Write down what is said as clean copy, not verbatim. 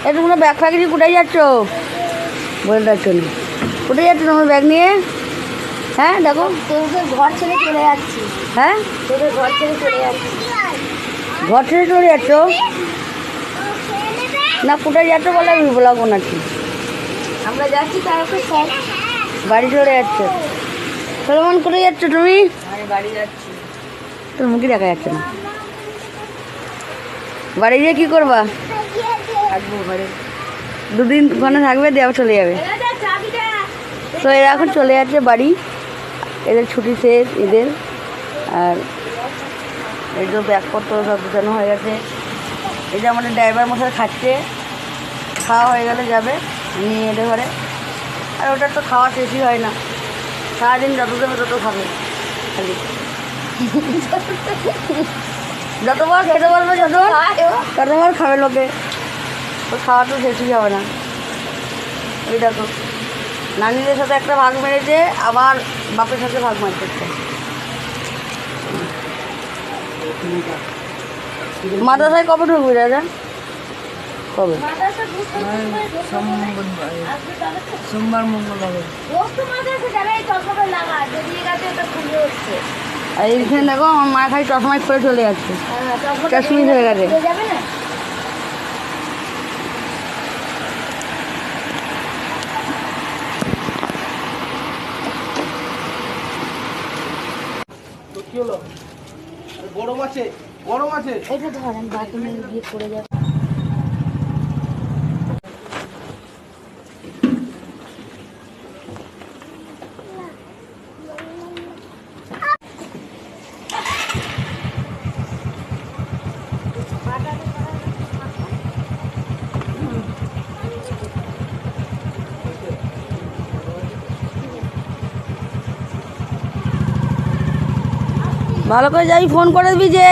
এই তোমরা ব্যাগ ফ্যাগ নিয়ে কোথায় যাচ্ছ? বলে যাচ্ছ না, কোথায় যাচ্ছ তোমার ব্যাগ নিয়ে? হ্যাঁ দেখো, তোদের ঘর ছেড়ে চলে যাচ্ছি। হ্যাঁ তোদের ঘর ছেড়ে চলে যাচ্ছি। ঘর ছেড়ে চলে যাচ্ছ না? কোথায় যাচ্ছ বলে আমি বলাবো নাকি? আমরা যাচ্ছি তারপর স্যার বাড়ি চলে যাচ্ছ। সলমান কোথায় যাচ্ছ তুমি? আমি বাড়ি যাচ্ছি। তোর মুখে দেখা যাচ্ছে না। বাড়ি গিয়ে কী করবা? থাকবো ঘরে। দুদিন ওখানে থাকবে, দিয়ে আবার চলে যাবে। তো এরা এখন চলে যাচ্ছে বাড়ি, এদের ছুটি শেষ এদের। আর এই যে ব্যাগপত্র সব গুছানো হয়ে গেছে। এই যে আমাদের ড্রাইভার মশাই খাচ্ছে, খাওয়া হয়ে গেলে যাবে নিয়ে এদের ঘরে। আর ওটার তো খাওয়া শেষই হয় না, সারাদিন যত দেবে তত খাবে খালি। যতবার খেতে বলবে ততবার খাবে লোকে, তো খাওয়া তো শেষই হবে না। ওই দেখো নানিদের সাথে একটা ভাগ মেরেছে, আবার বাপের সাথে ভাগ মারতে একটা। মাদ্রাসায় কবে ঢুকবি দাদা? কবে? সোমবার মঙ্গলবার। আর এইখানে দেখো আমার মা খালি চশমায় খুলে চলে যাচ্ছে, কাশ্মীর হয়ে গেছে। কি হলো? গরম আছে, গরম আছে। এটা ধরেন বাকি নিয়ে গিয়ে পড়ে যাবে। ভালো করে যাই, ফোন করে দিবি যে।